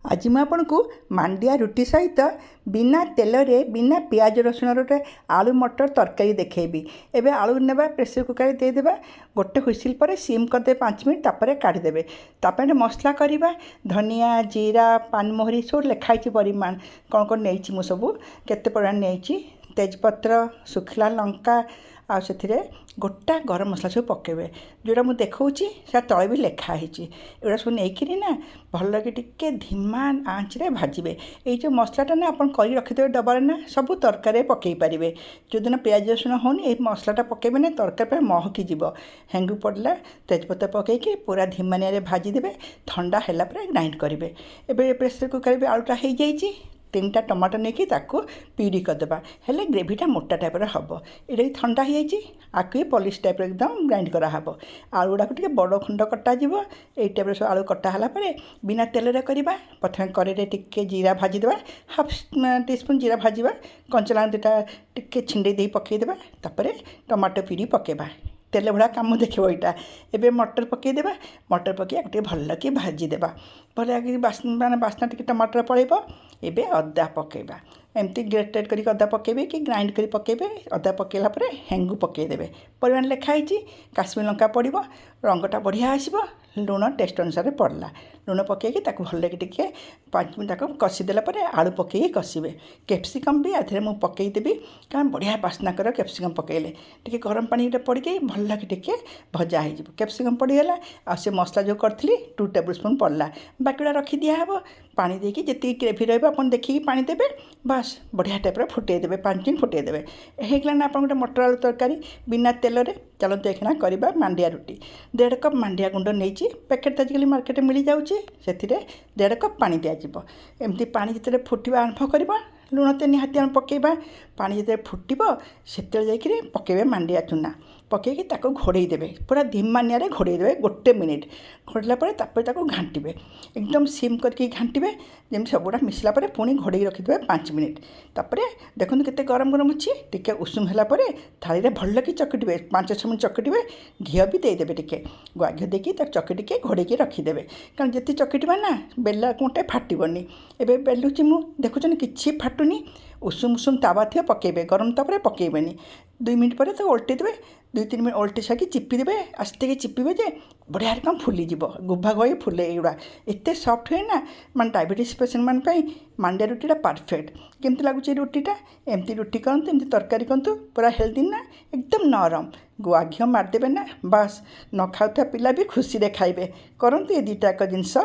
आज मैं आपको मांडिया रुटी सहित बिना तेल रे बिना पियाज रसुण रे आलू मटर तरकारी देखेबी। एबे आलू नेबा प्रेसर कुकर देदेबा गोटे हुइसिल पर सिम करदे 5 मिनट तापर काढ़ीदेवे। तापर मसला करवा धनिया जीरा पानमोहरी सब लिखाई परिमाण कौन कौन नहीं मु सब केते परिमाण नहीं तेजपत्र सुखला लंका आ से गोटा गरम मसला सब पकेबे जोटा मुझे देखी से तले भी लिखाही एगुड़ा सब नहीं ना भल कि टिके धीमा आँच भाजबे। ये जो मसलाटा ना आप रखिदे डबारे ना सब तरकारी पकई पारे। जो दिन पियाज रसुण होनी ये मसलाटा पकेबे ना तरकारी महकी जीव। हेंगु पड़ला तेजपत्र पकईकि पूरा धीमा निआरे भाजीदेवे ठंडा है ग्राइंड करेंगे। एबे प्रेसर कुकर भी आलूटा हो जाइए 3टा टमाटो नहीं ताको प्यूरी करदेबा हेले ग्रेवीटा मोटा टाइपर हम ये ठंडा हो जाए पॉलिश टाइप एकदम ग्राइंड कराहब। आलू गुड़ाक टे बड़ खंड कटाଯିव ये टाइप सब आलू कटाला बिना तेल करवा प्रथम कड़े टिके जीरा भाजीदेवा हाफ टीस्पून जीरा भाजवा कंचला दुटा टिके छिंडे दे पकईदेवा तापर टमाटो प्यूरी पकेबा तेल भड़ा कम देख यहाँ। एवं मटर पकईदेवा मटर पकई भल कि भाजीदेवा भल बास्ना बास्ना टी टमाटर पड़ेब। एबे अदा पकेबा एमती ग्रेटेड करी अदा पकेबे कि ग्राइंड करी पकेबे। अदा पकेला परे हेंगु पकईदेवे परिमाण लिखाई काश्मीर लंका पड़ो रंगटा बढ़िया आसब। लुण टेस्ट अनुसार पड़ला लुण पकईकि भल टिके 5 मिनट कषिदेला आलू पकई कषिबे। कैप्सिकम भी आधे मुझे पकईदेवी कारण बढ़िया बास्ना कर कैप्सिकम पकईले टिके गरम पानी पड़े भल कि टिके भजा हो। कैप्सिकम पड़गला आ से मसला जो करी 2 टेबल स्पून पड़ला बाकीटा रखी दिहब पानी देकी जी ग्रेवी रहा देखिए पानी देवे बास बढ़िया टाइप फुटेदेवे 5 मिनट फुटेदेवे होगा ना आप गोटे मटर आलू तरकारी बिना तेल रे। चलते देखना करवा मांडिया रुटी 1.5 कप मांडिया गुंड नहीं पैकेट तो आजिकल मार्केट मिल जाऊँगी से 1.5 कप पानी दिज्व। एमती पानी जिते फुटवा आरंभ करवा लुण तो निहाती आम पकईबा पानी जिते फुटब से पकईबे मांडिया चूना पकईकि घोड़े देवे पूरा धीमा निआरे घोड़े देवे 1 मिनिट घोड़ला घांटे एकदम सिम करके घांटे जमी सबुरा मिसला पुणी घोड़े रखिदे 5 मिनिट। तापर देखो केते गरम गरम अच्छी टिके उषुम है थाली में भल कि चकटे 5-6 मिनट चकटे घी भी देदेवे टिके गुआ घी देकी चकटिके घोड़े रखिदेवे कारण जिते चकटा ना बेला कोटे फाटबनी। एवं बेलुची मु देखुन कि फाटुनी उषुम उषुम तावा थी पकईबे गरम तापर पकईबेनी 2 मिनिट पर तो उल्टेदेवे 2-3 मिनट उल्टे सारी चिपीदेवे आस्ते चिपीबे जे बढ़िया रकम फुलीज गुभा गई फुले एगुड़ा एत सफ्ट हुए ना मैं डायबिटीज पेसेंट मान मांडिया रुटीटा परफेक्ट। केमती लगुच रुटीटा एमती रुटी करते एमती तरकारी करतु पूरा हेल्दी ना एकदम नरम गुआ घी मारदेवे ना बास न खाऊा पिला भी खुशी खाइबे करतु ये 2टा जिनस।